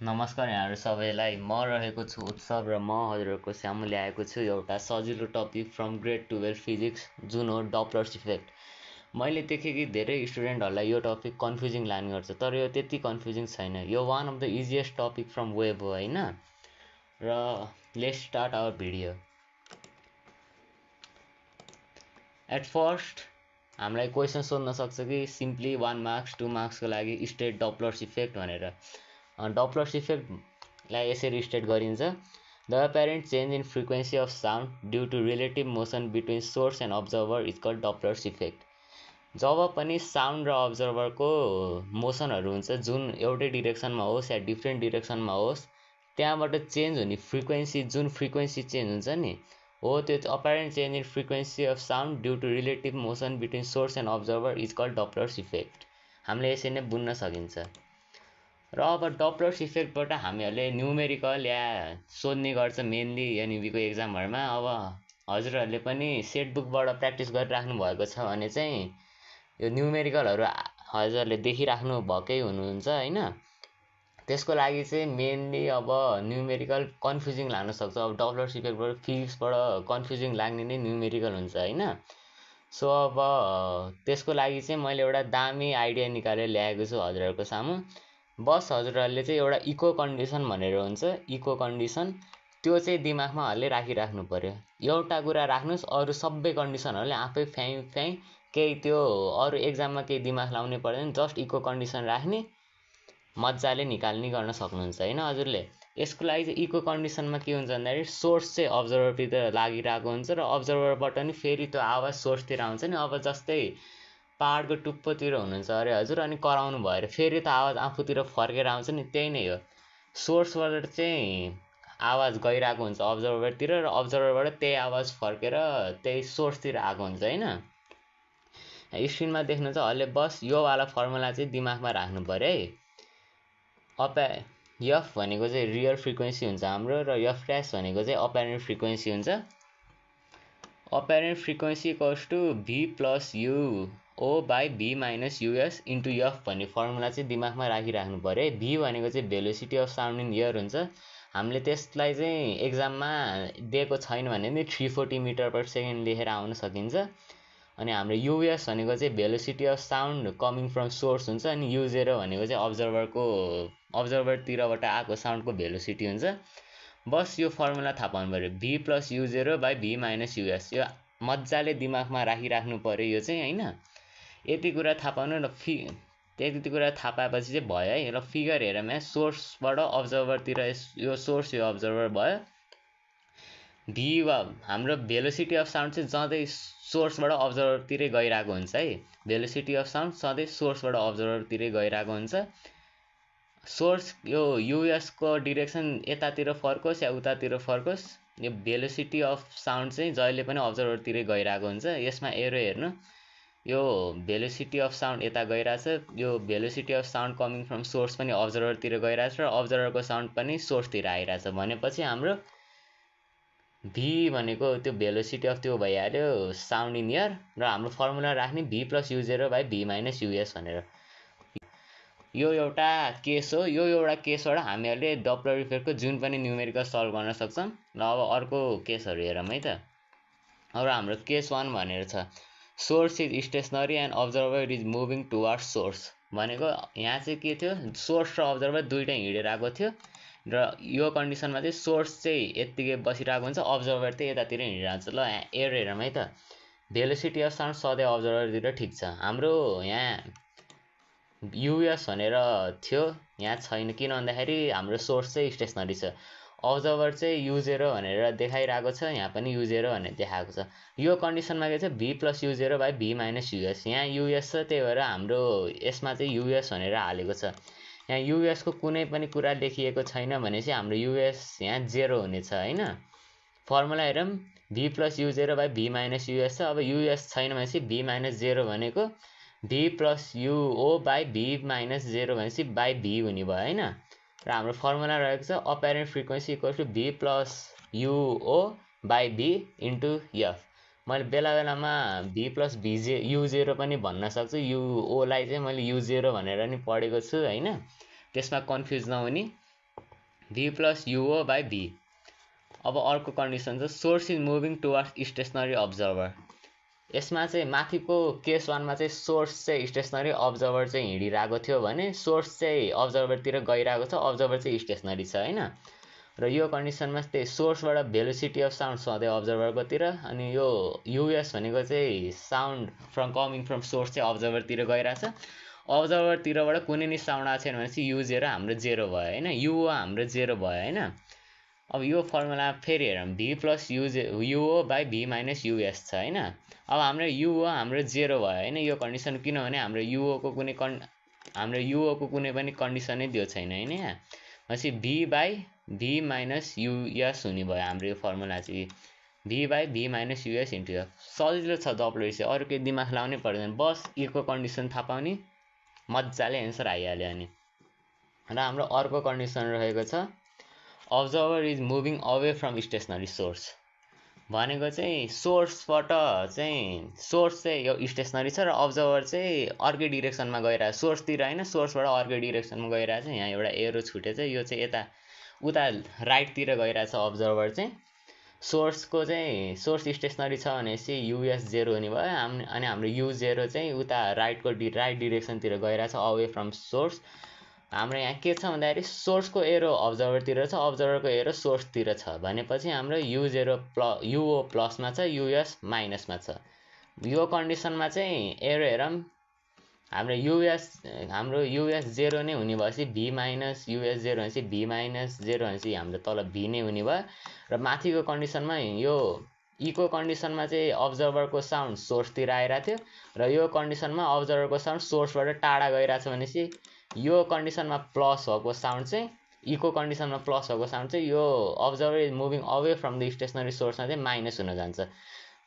नमस्कार यहाँहरु सबैलाई म रहेको छु उत्सव र म हजुरहरुको सामु ल्याएको छु एउटा सजिलो टपिक फ्रम ग्रेड 12 फिजिक्स जुन हो डपलर्स इफेक्ट। मैले देखे कि धेरै स्टुडेन्टहरुलाई यो टपिक कन्फ्युजिङ लाग्ने गर्छ, तर यो त्यति कन्फ्युजिङ छैन। यो one of the easiest topic from web हो हैन। र let's start our video. At first हामीलाई क्वेशन सोध्न सक्छ कि सिम्पली 1 मार्क्स 2 मार्क्स को लागि स्टेट डपलर्स इफेक्ट भनेर। डपलर्स इफेक्टलाई यसरी स्टेट गरिन्छ। The apparent change in frequency of sound due to relative motion between source and observer is called Doppler's effect. जब पनि साउन्ड र अब्जर्भरको मोसनहरु हुन्छ जुन एउटै डिरेक्सनमा होस् या डिफरेन्ट डिरेक्सनमा होस्, त्यहाँबाट चेन्ज हुने फ्रिक्वेन्सी जुन फ्रिक्वेन्सी चेन्ज हुन्छ नि हो त्यो apparent change in frequency of sound due to relative motion between source and observer is called Doppler's effect. हामीले यसरी नै बुझ्न सकिन्छ। र अब डपलर्स इफेक्टबाट हामीहरूले न्युमेरिकल या सोध्ने गर्छ मेनली एनयुबीको एक्जामहरुमा। अब हजुरहरूले पनि सेट बुकबाट प्र्याक्टिस गरिराख्नु भएको छ भने चाहिँ यो न्युमेरिकलहरु हजुरहरूले देखिराख्नु भएकै हुनुहुन्छ हैन। त्यसको लागि चाहिँ मेनली अब न्युमेरिकल कन्फ्युजिङ लाग्न सक्छ। अब डपलर्स इफेक्टबाट फिजिक्सबाट कन्फ्युजिङ लाग्ने नै न्युमेरिकल हुन्छ हैन। सो अब त्यसको लागि चाहिँ मैले एउटा दामी आइडिया निकालेर ल्याएको छु हजुरहरूको सामु। बस हजुरहरूले चाहिँ एउटा इको कन्डिसन भनेर हुन्छ, इको कन्डिसन त्यो चाहिँ दिमागमा हल्ले राखिराख्नु पर्यो। एउटा कुरा राख्नुस्, अरु सबै कन्डिसनहरुले आफै फ्याइ केही त्यो अरु एक्जाममा केही दिमाग लाउनै पर्दैन। जस्ट इको कन्डिसन राख्ने मज्जाले निकाल्ने गर्न सक्नुहुन्छ हैन हजुरले। यसको लागि चाहिँ इको कन्डिसनमा के हुन्छ भन्दाखेरि सोर्स चाहिँ अब्जर्भरतिर लागिरहेको हुन्छ र अब्जर्भरबाट नि फेरि त्यो आवाज सोर्सतिर आउँछ नि। अब जस्तै पहाडको टुप्पोतिर हुनुहुन्छ अरे हजुर, अनि कराउनु भएर फेरि त आवाज आफूतिर फर्केर आउँछ नि, त्यही नै हो। सोर्सबाट चाहिँ आवाज गइरहेको हुन्छ अब्जर्भरतिर र अब्जर्भरबाट त्यही आवाज फर्केर त्यही सोर्सतिर आएको हुन्छ हैन। स्क्रिनमा देख्नुहुन्छ हल्ले। बस यो वाला फर्मुला चाहिँ दिमागमा राख्नु पर्यो है। एफ भनेको चाहिँ रियल फ्रिक्वेन्सी हुन्छ हाम्रो र एफ डैश भनेको चाहिँ अपरेन्ट फ्रिक्वेन्सी हुन्छ। Apparent frequency equals to v plus u o by v minus us into F भन्ने फर्मुला चाहिँ दिमागमा राखिराख्नु पर्यो है। v भनेको चाहिँ velocity of sound in air हुन्छ। हामीले त्यसलाई चाहिँ एक्जाममा दिएको छैन भने नि 340 मिटर पर सेकेन्ड लेखेर आउन सकिन्छ। अनि हाम्रो यूएस भनेको चाहिँ velocity of sound coming from source हुन्छ। अनि u0 भनेको चाहिँ अब्जर्भरतिरबाट आएको साउन्डको भेलोसिटी हुन्छ। बस यो फर्मुला थाहा पाउनु पर्यो, v plus u0 by v minus us। यो मज्जाले दिमागमा राखिराख्नु पर्यो यो चाहिँ हैन। यति कुरा थाहा पाउनु र त्यति कुरा थाहा पाएपछि चाहिँ भयो है। र फिगर हेरौँ, सोर्सबाट अब्जर्भरतिर यो सोर्स यो अब्जर्भर भयो। v हाम्रो भेलोसिटी अफ साउन्ड चाहिँ सधैँ सोर्सबाट अब्जर्भरतिरै गइरहेको हुन्छ है। भेलोसिटी अफ साउन्ड सधैँ सोर्सबाट अब्जर्भरतिरै गइरहेको हुन्छ। सोर्स यो यूएस को डिरेक्सन यतातिर फर्कोस् या उतातिर फर्कोस्, यो भेलोसिटी अफ साउन्ड चाहिँ जहिले पनि अब्जर्भरतिरै गइरहेको हुन्छ। यसमा एरो हेर्नु, यो भेलोसिटी अफ साउन्ड यता गइरहेछ, यो velocity of sound coming from source पनि अब्जर्भरतिर गइरहेछ र अब्जर्भरको साउन्ड पनि सोर्सतिर आइरहेछ भनेपछि हाम्रो v भनेको त्यो भेलोसिटी अफ त्यो भइहाल्यो साउन्ड इन एयर। र हाम्रो फर्मुला राख्ने v plus u0 by v minus us भनेर। यो एउटा केस हो। यो एउटा केसबाट हामीहरूले डपलर इफेक्टको जुन पनि न्युमेरिकल सल्भ गर्न सक्छौं। र अब अर्को केसहरु हेरौँ है त। अब हाम्रो केस 1 भनेर छ, source is stationary and observer is moving towards source. भनेको यहाँ चाहिँ के थियो, सोर्स र अब्जर्भर दुईटै हिँडेर आएको थियो र यो कन्डिसनमा चाहिँ सोर्स चाहिँ यतिकै बसिरहेको हुन्छ, अब्जर्भर चाहिँ यतातिर हिँडिरहेको हुन्छ। ल एरो हेरौँ है त। भेलोसिटी अफ साउन्ड सधैँ अब्जर्भरतिर ठिक छ। हाम्रो यहाँ यूएस भनेर थियो, यहाँ छैन। किन भन्दाखेरि हाम्रो सोर्स चाहिँ स्टेशनरी छ। अब्जर्भर चाहिँ u0 भनेर देखाइरहेको छ, यहाँ पनि u0 भनेर देखाएको छ। यो कन्डिसनमा के छ, v plus u0 by v minus us। यहाँ us छ, त्यही भएर हाम्रो यसमा चाहिँ us भनेर हालेको छ। यहाँ us को कुनै पनि कुरा लेखिएको छैन भनेपछि हाम्रो us यहाँ 0 हुनेछ हैन। फर्मुला हेरौँ, v plus u0 by v minus us छ। अब us छैन भनेपछि v माइनस 0 भनेको v plus uo by v minus 0 भनेपछि बाई v हुने भयो हैन। र हाम्रो फर्मुला रहेको छ apparent frequency equals to v plus uo by v into f। मैले बेला बेलामा v प्लस u0 पनि भन्न सक्छु। uo लाई चाहिँ मैले u0 भनेर नि पढेको छु हैन, त्यसमा कन्फ्युज नहुने। v plus uo by v। अब अर्को कन्डिसन छ source is moving towards stationery observer. यसमा चाहिँ माथिको केस 1 मा चाहिँ सोर्स चाहिँ स्टेसनरी अब्जर्भर चाहिँ हिँडिरहेको थियो भने सोर्स चाहिँ अब्जर्भरतिर गइरहेको छ, अब्जर्भर चाहिँ स्टेसनरी छ हैन। र यो कन्डिसनमा चाहिँ सोर्सबाट भेलोसिटी अफ साउन्ड सधैँ अब्जर्भरकोतिर, अनि यो युएस भनेको चाहिँ साउन्ड कमिङ फ्रम सोर्स चाहिँ अब्जर्भरतिर गइरहेछ। अब्जर्भरतिरबाट कुनै नि साउन्ड आएको छैन भने चाहिँ यु0 हाम्रो 0 भयो हैन, युओ हाम्रो 0 भयो हैन। अब यो फर्मुला फेरि हेरौँ, v plus u o by v minus u s छ हैन। अब हाम्रो युओ हाम्रो 0 भयो हैन यो कन्डिसन, किनभने हाम्रो युओको कुनै पनि कन्डिसनै दियो छैन हैन यहाँ। भनेपछि v by v minus US हुने भयो हाम्रो यो फर्मुला चाहिँ, v by v minus US into F. सजिलो छ डब्लर चाहिँ, अरू केही दिमाग लाउनै पर्दैन, बस इको कन्डिसन थाहा पाउने मजाले एन्सर आइहाल्यो अनि। र हाम्रो अर्को कन्डिसन रहेको छ observer is moving away from stationery source. भनेको चाहिँ सोर्स चाहिँ यो स्टेसनरी छ र अब्जर्भर चाहिँ अर्कै डिरेक्सनमा गइरहेछ, सोर्सतिर हैन, सोर्सबाट अर्कै डिरेक्सनमा गइरहेछ। यहाँ एउटा एरो छुटेछ, यो चाहिँ उता राइटतिर गइरहेछ अब्जर्भर चाहिँ। सोर्स स्टेसनरी छ भनेपछि युएस 0 हुने भयो, अनि हाम्रो यु0 चाहिँ उता राइट डिरेक्सनतिर गइरहेछ अवे फ्रम सोर्स। हाम्रो यहाँ के छ भन्दाखेरि सोर्सको एरो अब्जर्भरतिर छ, अब्जर्भरको एरो सोर्सतिर छ भनेपछि हाम्रो युओ प्लसमा छ, युएस माइनसमा छ। यो कन्डिसनमा चाहिँ एरो हेरौँ, हाम्रो युएस 0 नै हुने भएपछि v माइनस युएस 0 भनेपछि v माइनस 0 भनेपछि हाम्रो तल v नै हुने भयो। र माथिको कन्डिसनमा यो इको कन्डिसनमा चाहिँ अब्जर्भरको साउन्ड सोर्सतिर आइरहेको थियो, र यो कन्डिसनमा अब्जर्भरको साउन्ड सोर्सबाट टाढा गइरहेछ भनेपछि यो कन्डिसनमा प्लस भएको साउन्ड चाहिँ, इको कन्डिसनमा प्लस भएको साउन्ड चाहिँ यो observer is moving away from the stationary सोर्समा चाहिँ माइनस हुन जान्छ।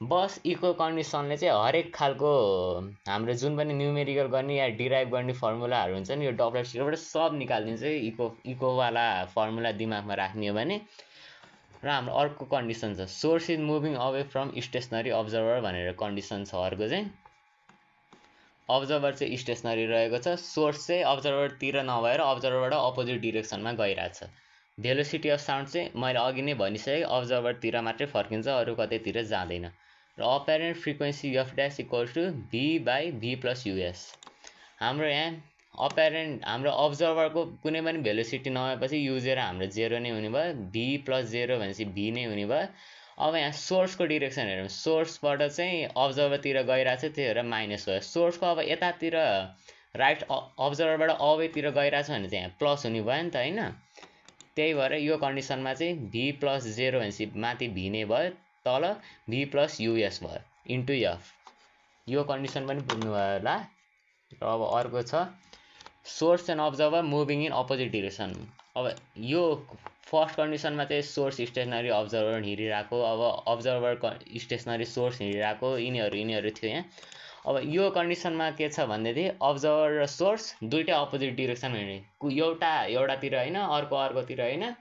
बस इको कन्डिसनले चाहिँ हरेक खालको हाम्रो जुन पनि न्युमेरिकल गर्ने या डिराइभ गर्ने फर्मुलाहरू हुन्छ नि, यो डब्लर सिटबाट सब निकालिदिन्छ इकोवाला फर्मुला दिमागमा राख्ने हो भने। र हाम्रो अर्को कन्डिसन छ source is moving away from stationery observer भनेर कन्डिसन छ। अर्को चाहिँ अब्जर्भर चाहिँ स्टेसनरी रहेको छ, सोर्स चाहिँ अब्जर्भरतिर नभएर अब्जर्भरबाट अपोजिट डिरेक्सनमा गइरहेछ। भेलोसिटी अफ साउन्ड चाहिँ मैले अघि नै भनिसकेँ, अब्जर्भरतिर मात्रै फर्किन्छ, अरू कतैतिर जाँदैन। र apparent frequency F dash equals to v by v plus u s. हाम्रो यहाँ हाम्रो अब्जर्भरको कुनै पनि भेलोसिटी नभएपछि युजेर हाम्रो 0 नै हुने भयो, v प्लस 0 भनेपछि v नै हुने भयो। अब यहाँ सोर्सको डिरेक्सन हेरौँ, सोर्सबाट चाहिँ अब्जर्भरतिर गइरहेछ, त्यही भएर माइनस भयो। सोर्सको अब यतातिर राइट अब्जर्भरबाट अवेतिर गइरहेछ भने चाहिँ यहाँ प्लस हुने भयो नि त हैन। त्यही भएर यो कन्डिसनमा चाहिँ v प्लस 0 भनेपछि माथि v नै भयो, तल v प्लस युएस भयो इन्टु एफ। यो कन्डिसन पनि बुझ्नुभयो होला। र अब अर्को छ source and observer moving in opposite direction. अब यो फर्स्ट कन्डिसनमा चाहिँ सोर्स स्टेसनरी अब्जर्भर हिँडिरहेको, अब अब्जर्भर स्टेसनरी सोर्स हिँडिरहेको, यिनीहरू थियो यहाँ। अब यो कन्डिसनमा के छ भन्दाखेरि अब्जर्भर र सोर्स दुईटै अपोजिट डिरेक्सनमा हिँड्ने, एउटातिर होइन अर्कोतिर होइन।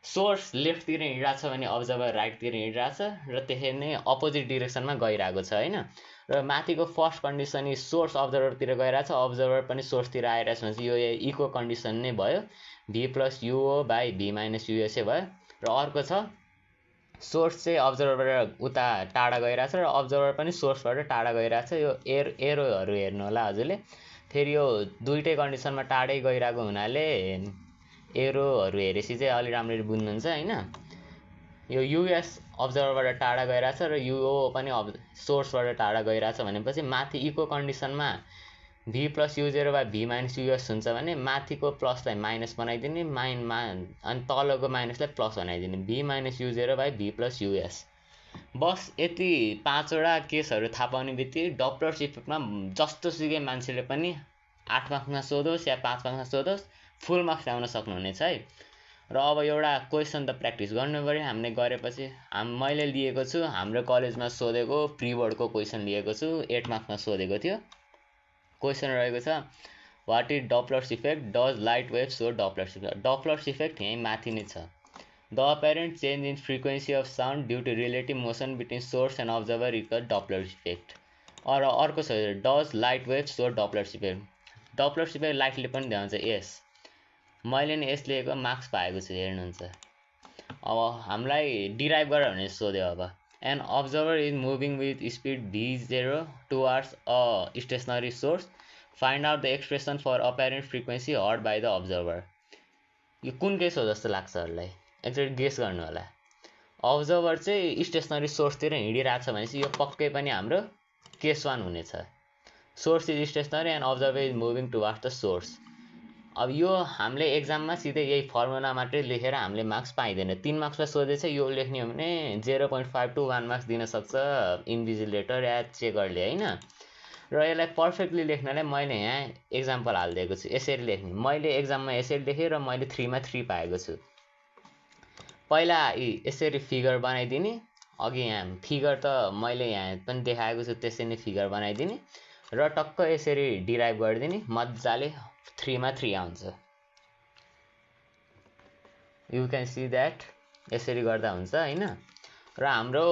सोर्स लेफ्टतिर हिँडिरहेछ भने अब्जर्भर राइटतिर हिँडिरहेछ, र त्यसरी नै अपोजिट डिरेक्सनमा गइरहेको छ होइन। र माथिको फर्स्ट कन्डिसन सोर्स अब्जर्भरतिर गइरहेछ, अब्जर्भर पनि सोर्सतिर आइरहेछ भनेपछि यो इको कन्डिसन नै भयो, v plus u o by v minus युएसए भयो। र अर्को छ सोर्स चाहिँ अब्जर्भरबाट उता टाढा गइरहेछ र अब्जर्भर पनि सोर्सबाट टाढा गइरहेछ। यो एरोहरू हेर्नु होला हजुरले, फेरि यो दुईटै कन्डिसनमा टाढै गइरहेको हुनाले एरोहरू हेरेपछि चाहिँ अलि राम्ररी बुझ्नुहुन्छ हैन। यो युएस अब्जर्भरबाट टाढा गइरहेछ र युओ पनि सोर्सबाट टाढा गइरहेछ भनेपछि माथि इको कन्डिसनमा v plus u0 by v minus u s हुन्छ भने माथिको प्लसलाई माइनस बनाइदिने, अनि तलको माइनसलाई प्लस बनाइदिने, v minus u0 by v plus u s. बस यति 5वटा केसहरू थाहा पाउने बित्तिकै डप्लर्स इफेक्टमा जस्तोसुकै मान्छेले पनि 8 मार्क्समा सोधोस् या 5 मार्क्समा सोधोस् फुल मार्क्स ल्याउन सक्नुहुनेछ है। र अब एउटा क्वेसन त प्र्याक्टिस गर्नु पऱ्यो हामीले गरेपछि। मैले लिएको छु हाम्रो कलेजमा सोधेको प्री बोर्डको क्वेसन लिएको छु, 8 मार्क्समा सोधेको थियो। क्वेसन रहेको छ what is Doppler's effect, does light wave show Doppler's effect. Doppler's effect यहीँ माथि नै छ। The apparent change in frequency of sound due to relative motion between source and observer equal Doppler's effect. अर्को छ does light wave show Doppler's effect. Doppler's effect लाइटले पनि देखाउँछ, यस मैले नि यस लेखेको मार्क्स पाएको छु हेर्नुहुन्छ। अब हामीलाई डिराइभ गर भनेर सोध्यो। अब an observer is moving with speed v0 towards a stationary source, find out the expression for apparent frequency heard by the observer. यो कुन केस हो जस्तो लाग्छ अरूलाई? एकचोटि गेस गर्नु होला। अब्जर्भर चाहिँ स्टेसनरी सोर्सतिर हिँडिरहेको छ भनेपछि यो पक्कै पनि हाम्रो केस 1 हुनेछ। Source is stationery and observer is moving towards the source. अब यो हामीले एक्जाममा सिधै यही फर्मुला मात्रै लेखेर हामीले मार्क्स पाइँदैन। 3 मार्क्समा सोधेछ यो लेख्ने हो भने 0.5 to 1 मार्क्स दिन सक्छ इन्भिजिलेटर या चेकरले होइन। र यसलाई पर्फेक्टली लेख्नलाई मैले यहाँ एक्जाम्पल हालिदिएको छु। यसरी लेख्ने, मैले एक्जाममा यसरी लेखेँ र मैले 3 मा 3 पाएको छु। पहिला यसरी फिगर बनाइदिने, अघि यहाँ फिगर त मैले यहाँ पनि देखाएको छु त्यसरी नै फिगर बनाइदिने र टक्क यसरी डिराइभ गरिदिने, मजाले 3 मा 3 आउँछ। यु क्यान सी द्याट यसरी गर्दा हुन्छ होइन। र हाम्रो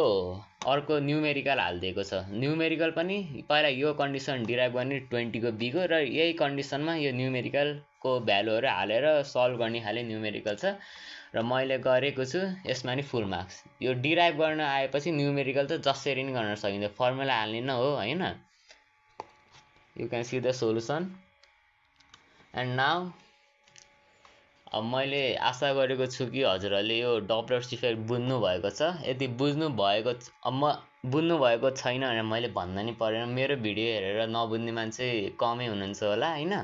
अर्को न्युमेरिकल हालिदिएको छ। न्युमेरिकल पनि पहिला यो कन्डिसन डिराइभ गर्ने 20 को b को, र यही कन्डिसनमा यो न्युमेरिकलको भ्यालुहरू हालेर सल्भ गर्ने खाले न्युमेरिकल छ र मैले गरेको छु यसमा नि फुल मार्क्स। यो डिराइभ गर्न आएपछि न्युमेरिकल त जसरी नि गर्न सकिन्छ, फर्मुला हाल्ने न हो होइन। You can see the solution and now अब मैले आशा गरेको छु कि हजुरहरूले यो डप्लर्स इफेक्ट बुझ्नु भएको छ। यदि बुझ्नु भएको छैन भने मैले भन्न नि परेन, मेरो भिडियो हेरेर नबुझ्ने मान्छे कमै हुनुहुन्छ होला होइन।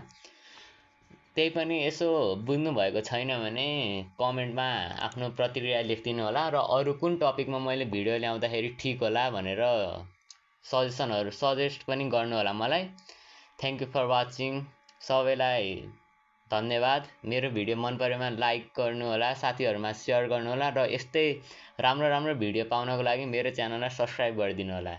त्यही पनि यसो बुझ्नु भएको छैन भने कमेन्टमा आफ्नो प्रतिक्रिया लेखिदिनु होला र अरू कुन टपिकमा मैले भिडियो ल्याउँदाखेरि ठिक होला भनेर सजेस्ट पनि गर्नु होला मलाई। Thank you for watching. सबैलाई धन्यवाद। मेरो भिडियो मन परेमा लाइक गर्नु होला, साथीहरूमा सेयर गर्नु होला र यस्तै राम्रो भिडियो पाउनको लागि मेरो च्यानललाई सब्स्क्राइब गरिदिनु होला।